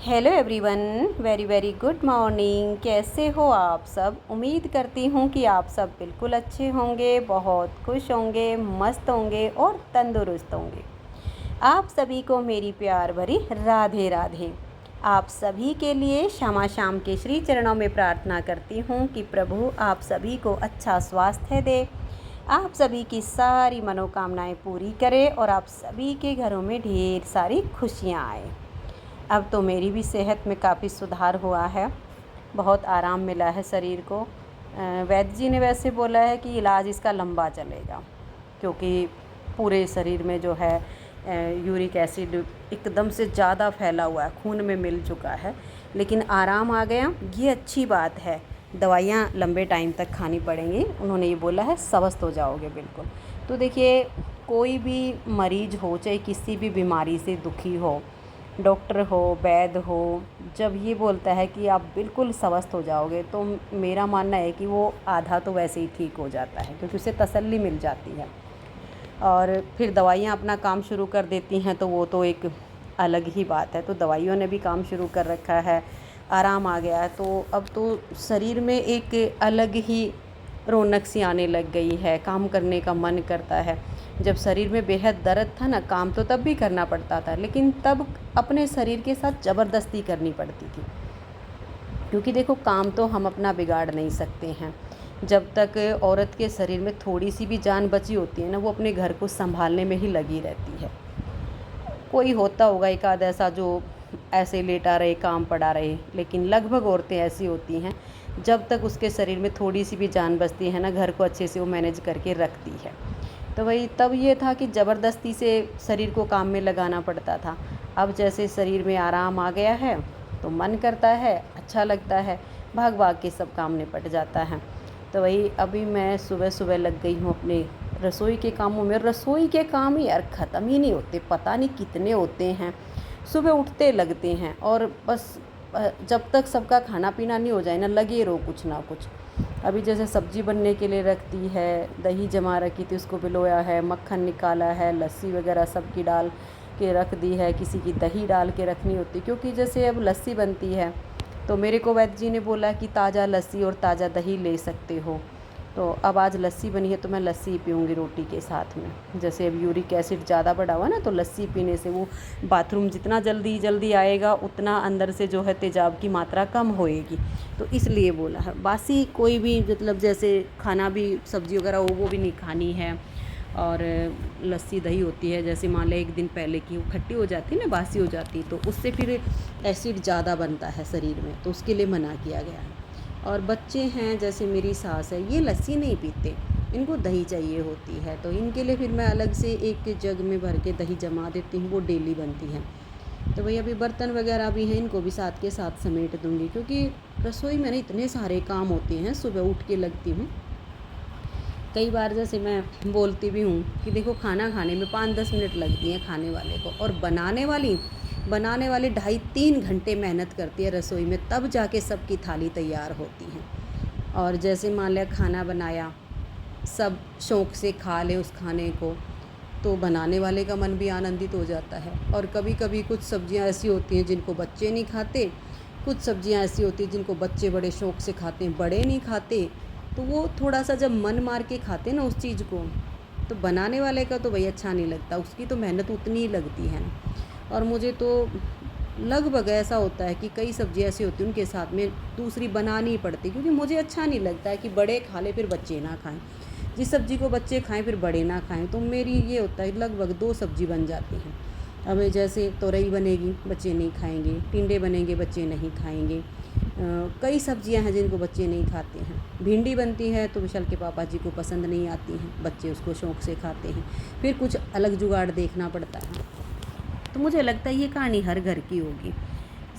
Hello everyone, very very good morning. कैसे हो आप सब? उम्मीद करती हूँ कि आप सब बिल्कुल अच्छे होंगे, बहुत खुश होंगे, मस्त होंगे और तंदुरुस्त होंगे। आप सभी को मेरी प्यार भरी राधे राधे। आप सभी के लिए क्षमा शाम के श्री चरणों में प्रार्थना करती हूँ कि प्रभु आप सभी को अच्छा स्वास्थ्य दे, आप सभी की सारी मनोकामनाएं पूरी करे और आप सभी के घरों में ढेर सारी खुशियाँ आए। अब तो मेरी भी सेहत में काफ़ी सुधार हुआ है, बहुत आराम मिला है शरीर को। वैद्य जी ने वैसे बोला है कि इलाज इसका लंबा चलेगा, क्योंकि पूरे शरीर में जो है यूरिक एसिड एकदम से ज़्यादा फैला हुआ है, खून में मिल चुका है। लेकिन आराम आ गया, ये अच्छी बात है। दवाइयाँ लंबे टाइम तक खानी पड़ेंगी, उन्होंने ये बोला है, स्वस्थ हो जाओगे बिल्कुल। तो देखिए, कोई भी मरीज़ हो, चाहे किसी भी बीमारी से दुखी हो, डॉक्टर हो, वैद्य हो, जब ये बोलता है कि आप बिल्कुल स्वस्थ हो जाओगे, तो मेरा मानना है कि वो आधा तो वैसे ही ठीक हो जाता है, क्योंकि उसे तसल्ली मिल जाती है। और फिर दवाइयाँ अपना काम शुरू कर देती हैं, तो वो तो एक अलग ही बात है। तो दवाइयों ने भी काम शुरू कर रखा है, आराम आ गया है, तो अब तो शरीर में एक अलग ही रौनक सी आने लग गई है, काम करने का मन करता है। जब शरीर में बेहद दर्द था ना, काम तो तब भी करना पड़ता था, लेकिन तब अपने शरीर के साथ ज़बरदस्ती करनी पड़ती थी, क्योंकि देखो, काम तो हम अपना बिगाड़ नहीं सकते हैं। जब तक औरत के शरीर में थोड़ी सी भी जान बची होती है ना, वो अपने घर को संभालने में ही लगी रहती है। कोई होता होगा एक आध ऐसा जो ऐसे लेटा रहे, काम पड़ा रहे, लेकिन लगभग औरतें ऐसी होती हैं, जब तक उसके शरीर में थोड़ी सी भी जान बचती है ना, घर को अच्छे से वो मैनेज करके रखती है। तो वही तब ये था कि ज़बरदस्ती से शरीर को काम में लगाना पड़ता था। अब जैसे शरीर में आराम आ गया है, तो मन करता है, अच्छा लगता है, भाग भाग के सब काम निपट जाता है। तो वही अभी मैं सुबह सुबह लग गई हूँ अपने रसोई के कामों में। रसोई के काम यार ख़त्म ही नहीं होते, पता नहीं कितने होते हैं। सुबह उठते लगते हैं और बस जब तक सबका खाना पीना नहीं हो जाए ना, लगे रहो कुछ ना कुछ। अभी जैसे सब्ज़ी बनने के लिए रख दी है, दही जमा रखी थी, उसको भिगोया है, मक्खन निकाला है, लस्सी वगैरह सब की डाल के रख दी है। किसी की दही डाल के रखनी होती, क्योंकि जैसे अब लस्सी बनती है, तो मेरे को वैद्य जी ने बोला कि ताज़ा लस्सी और ताज़ा दही ले सकते हो। तो अब आज लस्सी बनी है, तो मैं लस्सी पीऊँगी रोटी के साथ में। जैसे अब यूरिक एसिड ज़्यादा बढ़ा हुआ ना, तो लस्सी पीने से वो बाथरूम जितना जल्दी जल्दी आएगा, उतना अंदर से जो है तेजाब की मात्रा कम होएगी, तो इसलिए बोला है। बासी कोई भी मतलब जैसे खाना भी, सब्ज़ी वगैरह हो, वो भी नहीं खानी है। और लस्सी दही होती है, जैसे मान लें एक दिन पहले की वो खट्टी हो जाती है ना, बासी हो जाती, तो उससे फिर एसिड ज़्यादा बनता है शरीर में, तो उसके लिए मना किया गया है। और बच्चे हैं, जैसे मेरी सास है, ये लस्सी नहीं पीते, इनको दही चाहिए होती है, तो इनके लिए फिर मैं अलग से एक जग में भर के दही जमा देती हूँ, वो डेली बनती है। तो भाई अभी बर्तन वगैरह भी हैं, इनको भी साथ के साथ समेट दूँगी, क्योंकि रसोई में ना इतने सारे काम होते हैं। सुबह उठ के लगती हूँ, कई बार जैसे मैं बोलती भी हूँ कि देखो, खाना खाने में 5-10 मिनट लगती हैं खाने वाले को, और बनाने वाले 2.5-3 घंटे मेहनत करती है रसोई में, तब जाके सबकी थाली तैयार होती है। और जैसे मान लिया खाना बनाया, सब शौक़ से खा ले उस खाने को, तो बनाने वाले का मन भी आनंदित हो जाता है। और कभी कभी कुछ सब्जियां ऐसी होती हैं जिनको बच्चे नहीं खाते, कुछ सब्जियां ऐसी होती हैं जिनको बच्चे बड़े शौक़ से खाते हैं, बड़े नहीं खाते। तो वो थोड़ा सा जब मन मार के खाते ना उस चीज़ को, तो बनाने वाले का तो भाई अच्छा नहीं लगता, उसकी तो मेहनत उतनी ही लगती है ना। और मुझे तो लगभग ऐसा होता है कि कई सब्ज़ी ऐसी होती हैं उनके साथ में दूसरी बनानी ही पड़ती, क्योंकि मुझे अच्छा नहीं लगता है कि बड़े खा ले फिर बच्चे ना खाएं, जिस सब्ज़ी को बच्चे खाएं फिर बड़े ना खाएं। तो मेरी ये होता है लगभग 2 सब्ज़ी बन जाती हैं। अब जैसे तोरई बनेगी, बच्चे नहीं खाएंगे, टिंडे बनेंगे, बच्चे नहीं खाएंगे। कई सब्जियां हैं जिनको बच्चे नहीं खाते हैं। भिंडी बनती है तो विशाल के पापा जी को पसंद नहीं आती हैं, बच्चे उसको शौक़ से खाते हैं, फिर कुछ अलग जुगाड़ देखना पड़ता है। तो मुझे लगता है ये कहानी हर घर की होगी,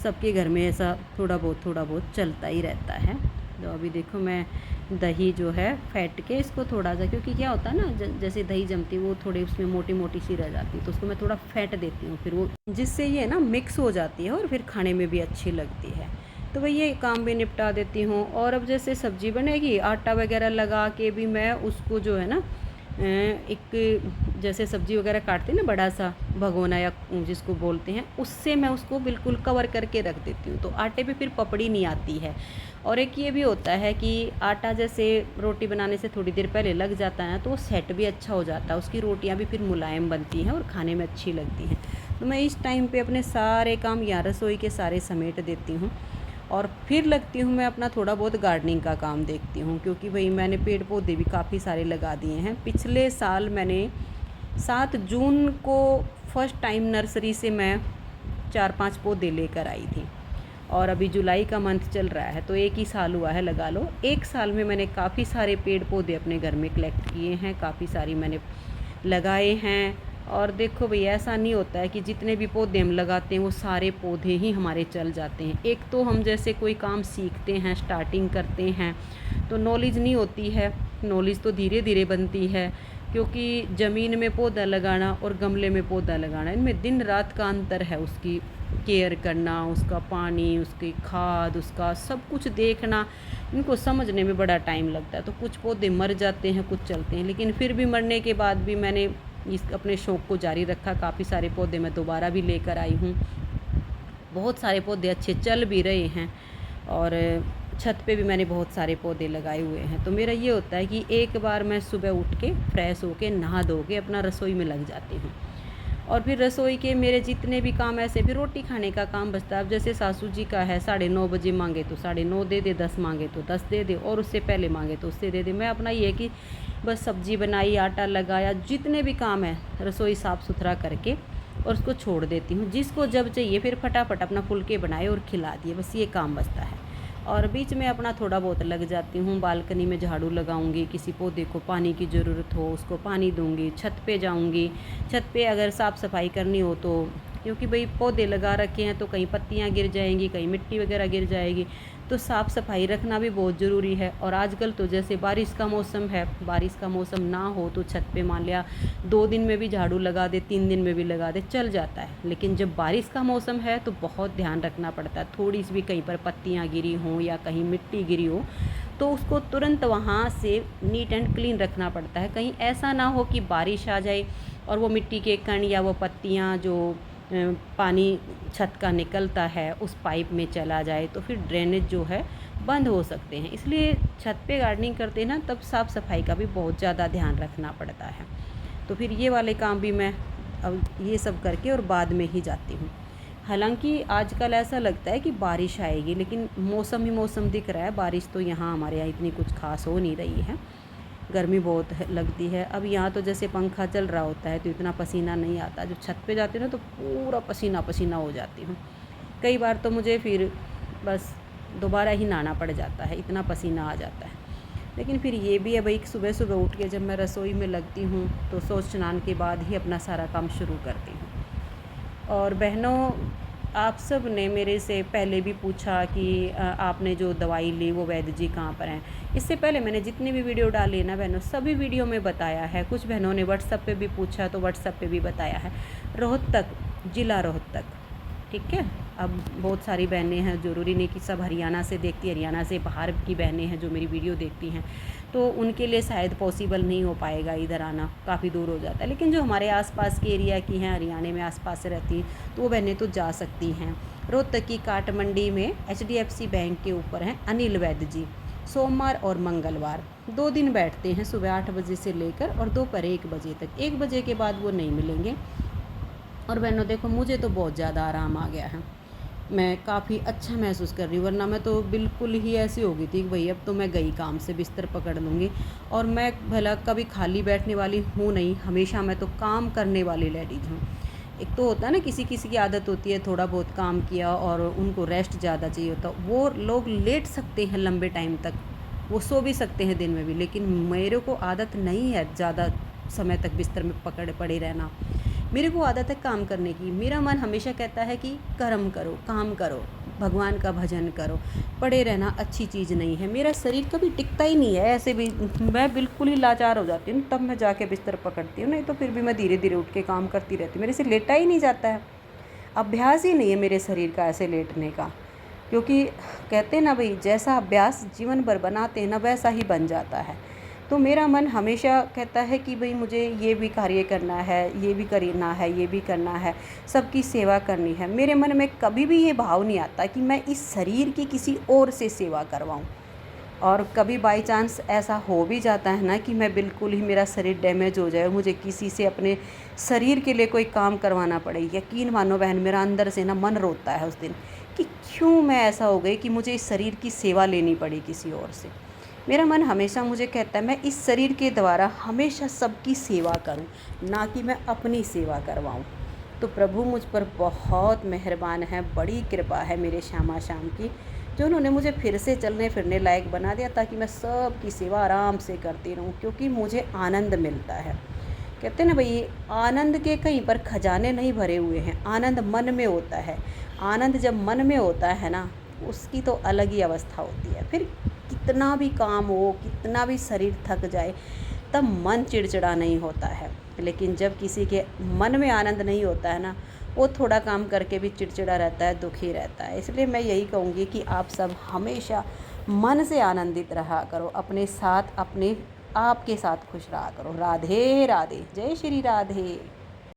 सबके घर में ऐसा थोड़ा बहुत चलता ही रहता है। तो अभी देखो, मैं दही जो है फेंट के इसको थोड़ा सा, क्योंकि क्या होता है ना, जैसे दही जमती है वो थोड़ी उसमें मोटी मोटी सी रह जाती है, तो उसको मैं थोड़ा फेंट देती हूँ, फिर वो जिससे ये ना मिक्स हो जाती है और फिर खाने में भी अच्छी लगती है। तो वही ये काम भी निपटा देती हूँ। और अब जैसे सब्ज़ी बनेगी, आटा वगैरह लगा के भी मैं उसको जो है ना एक जैसे सब्ज़ी वगैरह काटते हैं ना, बड़ा सा भगोना या जिसको बोलते हैं, उससे मैं उसको बिल्कुल कवर करके रख देती हूँ, तो आटे पे फिर पपड़ी नहीं आती है। और एक ये भी होता है कि आटा जैसे रोटी बनाने से थोड़ी देर पहले लग जाता है ना, तो वो सेट भी अच्छा हो जाता है, उसकी रोटियाँ भी फिर मुलायम बनती हैं और खाने में अच्छी लगती हैं। तो मैं इस टाइम पे अपने सारे काम या रसोई के सारे समेट देती हूँ और फिर लगती हूँ मैं अपना थोड़ा बहुत गार्डनिंग का काम देखती हूँ, क्योंकि भाई मैंने पेड़ पौधे भी काफ़ी सारे लगा दिए हैं। पिछले साल मैंने 7 जून को फर्स्ट टाइम नर्सरी से मैं 4-5 पौधे लेकर आई थी और अभी जुलाई का मंथ चल रहा है, तो 1 ही साल हुआ है लगा लो। 1 साल में मैंने काफ़ी सारे पेड़ पौधे अपने घर में कलेक्ट किए हैं, काफ़ी सारी मैंने लगाए हैं। और देखो भई, ऐसा नहीं होता है कि जितने भी पौधे हम लगाते हैं वो सारे पौधे ही हमारे चल जाते हैं। एक तो हम जैसे कोई काम सीखते हैं, स्टार्टिंग करते हैं, तो नॉलेज नहीं होती है, नॉलेज तो धीरे धीरे बनती है, क्योंकि ज़मीन में पौधा लगाना और गमले में पौधा लगाना, इनमें दिन रात का अंतर है। उसकी केयर करना, उसका पानी, उसकी खाद, उसका सब कुछ देखना, इनको समझने में बड़ा टाइम लगता है। तो कुछ पौधे मर जाते हैं, कुछ चलते हैं, लेकिन फिर भी मरने के बाद भी मैंने इस अपने शौक़ को जारी रखा। काफ़ी सारे पौधे मैं दोबारा भी लेकर आई हूँ। बहुत सारे पौधे अच्छे चल भी रहे हैं और छत पे भी मैंने बहुत सारे पौधे लगाए हुए हैं। तो मेरा ये होता है कि एक बार मैं सुबह उठ के फ्रेश होके नहा धो के अपना रसोई में लग जाती हूँ और फिर रसोई के मेरे जितने भी काम, ऐसे फिर रोटी खाने का काम बचता है। अब जैसे सासू जी का है, 9:30 बजे मांगे तो 9:30 दे दे, 10 मांगे तो 10 दे दे, और उससे पहले मांगे तो उससे दे दे। मैं अपना ये कि बस सब्ज़ी बनाई, आटा लगाया, जितने भी काम है रसोई साफ़ सुथरा करके और उसको छोड़ देती हूँ। जिसको जब चाहिए फिर फटाफट अपना फुलके बनाए और खिला दिए, बस ये काम बचता है। और बीच में अपना थोड़ा बहुत लग जाती हूँ। बालकनी में झाड़ू लगाऊंगी, किसी पौधे को पानी की ज़रूरत हो उसको पानी दूंगी, छत पे जाऊंगी, छत पे अगर साफ़ सफाई करनी हो तो, क्योंकि भाई पौधे लगा रखे हैं तो कहीं पत्तियाँ गिर जाएंगी, कहीं मिट्टी वगैरह गिर जाएगी, तो साफ़ सफाई रखना भी बहुत ज़रूरी है। और आजकल तो जैसे बारिश का मौसम है, बारिश का मौसम ना हो तो छत पे मान लिया 2 दिन में भी झाड़ू लगा दे, 3 दिन में भी लगा दे, चल जाता है। लेकिन जब बारिश का मौसम है तो बहुत ध्यान रखना पड़ता है। थोड़ी सी भी कहीं पर पत्तियाँ गिरी हों या कहीं मिट्टी गिरी हो तो उसको तुरंत वहाँ से नीट एंड क्लीन रखना पड़ता है। कहीं ऐसा ना हो कि बारिश आ जाए और वो मिट्टी के कण या वो पत्तियाँ जो पानी छत का निकलता है उस पाइप में चला जाए, तो फिर ड्रेनेज जो है बंद हो सकते हैं। इसलिए छत पे गार्डनिंग करते हैं ना, तब साफ़ सफाई का भी बहुत ज़्यादा ध्यान रखना पड़ता है। तो फिर ये वाले काम भी मैं अब ये सब करके और बाद में ही जाती हूँ। हालांकि आजकल ऐसा लगता है कि बारिश आएगी, लेकिन मौसम ही मौसम दिख रहा है। बारिश तो यहाँ हमारे यहाँ इतनी कुछ खास हो नहीं रही है, गर्मी बहुत लगती है। अब यहाँ तो जैसे पंखा चल रहा होता है तो इतना पसीना नहीं आता। जब छत पे जाते ना तो पूरा पसीना पसीना हो जाती हूँ। कई बार तो मुझे फिर बस दोबारा ही नहाना पड़ जाता है, इतना पसीना आ जाता है। लेकिन फिर ये भी है भाई, सुबह सुबह उठ के जब मैं रसोई में लगती हूँ तो सोच स्नान के बाद ही अपना सारा काम शुरू करती हूँ। और बहनों, आप सब ने मेरे से पहले भी पूछा कि आपने जो दवाई ली वो वैद्य जी कहाँ पर हैं। इससे पहले मैंने जितनी भी वीडियो डाली ना बहनों, सभी वीडियो में बताया है। कुछ बहनों ने व्हाट्सएप पे भी पूछा तो व्हाट्सएप पे भी बताया है। रोहतक, ज़िला रोहतक, ठीक है। अब बहुत सारी बहनें हैं, ज़रूरी नहीं कि सब हरियाणा से देखती, हरियाणा से बाहर की बहनें हैं जो मेरी वीडियो देखती हैं, तो उनके लिए शायद पॉसिबल नहीं हो पाएगा इधर आना, काफ़ी दूर हो जाता है। लेकिन जो हमारे आसपास के एरिया की हैं, हरियाणा में आसपास से रहती, तो वो बहनें तो जा सकती हैं। रोहतक की काट मंडी में HDFC बैंक के ऊपर हैं अनिल वैद्य जी। सोमवार और मंगलवार 2 दिन बैठते हैं, सुबह 8 बजे से लेकर और दोपहर 1 बजे तक। 1 बजे के बाद वो नहीं मिलेंगे। और बहनों देखो, मुझे तो बहुत ज़्यादा आराम आ गया है, मैं काफ़ी अच्छा महसूस कर रही हूँ। वरना मैं तो बिल्कुल ही ऐसी हो गई थी कि भाई अब तो मैं गई काम से, बिस्तर पकड़ लूँगी। और मैं भला कभी खाली बैठने वाली हूँ नहीं, हमेशा मैं तो काम करने वाली लेडीज़ हूँ। एक तो होता है ना, किसी किसी की आदत होती है थोड़ा बहुत काम किया और उनको रेस्ट ज़्यादा चाहिए होता, वो लोग लेट सकते हैं लंबे टाइम तक, वो सो भी सकते हैं दिन में भी। लेकिन मेरे को आदत नहीं है ज़्यादा समय तक बिस्तर में पकड़े पड़े रहना। मेरे को आदत है काम करने की। मेरा मन हमेशा कहता है कि कर्म करो, काम करो, भगवान का भजन करो, पड़े रहना अच्छी चीज़ नहीं है। मेरा शरीर कभी टिकता ही नहीं है, ऐसे भी मैं बिल्कुल ही लाचार हो जाती हूँ, तब मैं जाके बिस्तर पकड़ती हूँ। नहीं तो फिर भी मैं धीरे धीरे उठ के काम करती रहती हूँ, मेरे से लेटा ही नहीं जाता है। अभ्यास ही नहीं है मेरे शरीर का ऐसे लेटने का, क्योंकि कहते हैं ना भाई, जैसा अभ्यास जीवन भर बनाते हैं ना, वैसा ही बन जाता है। तो मेरा मन हमेशा कहता है कि भाई मुझे ये भी कार्य करना है, ये भी करना है, ये भी करना है, सबकी सेवा करनी है। मेरे मन में कभी भी ये भाव नहीं आता कि मैं इस शरीर की किसी और से सेवा करवाऊँ। और कभी बाई चांस ऐसा हो भी जाता है ना कि मैं बिल्कुल ही मेरा शरीर डैमेज हो जाए और मुझे किसी से अपने शरीर के लिए कोई काम करवाना पड़े, यकीन मानो बहन, मेरा अंदर से ना मन रोता है उस दिन कि क्यों मैं ऐसा हो गई कि मुझे इस शरीर की सेवा लेनी पड़ी किसी और से। मेरा मन हमेशा मुझे कहता है मैं इस शरीर के द्वारा हमेशा सबकी सेवा करूं, ना कि मैं अपनी सेवा करवाऊं। तो प्रभु मुझ पर बहुत मेहरबान है, बड़ी कृपा है मेरे श्यामा श्याम की, जो उन्होंने मुझे फिर से चलने फिरने लायक बना दिया, ताकि मैं सबकी सेवा आराम से करती रहूं, क्योंकि मुझे आनंद मिलता है। कहते हैं ना भाई, आनंद के कहीं पर खजाने नहीं भरे हुए हैं, आनंद मन में होता है। आनंद जब मन में होता है ना, उसकी तो अलग ही अवस्था होती है। फिर कितना भी काम हो, कितना भी शरीर थक जाए, तब मन चिड़चिड़ा नहीं होता है। लेकिन जब किसी के मन में आनंद नहीं होता है ना, वो थोड़ा काम करके भी चिड़चिड़ा रहता है, दुखी रहता है। इसलिए मैं यही कहूँगी कि आप सब हमेशा मन से आनंदित रहा करो, अपने साथ, अपने आप के साथ खुश रहा करो। राधे राधे, जय श्री राधे।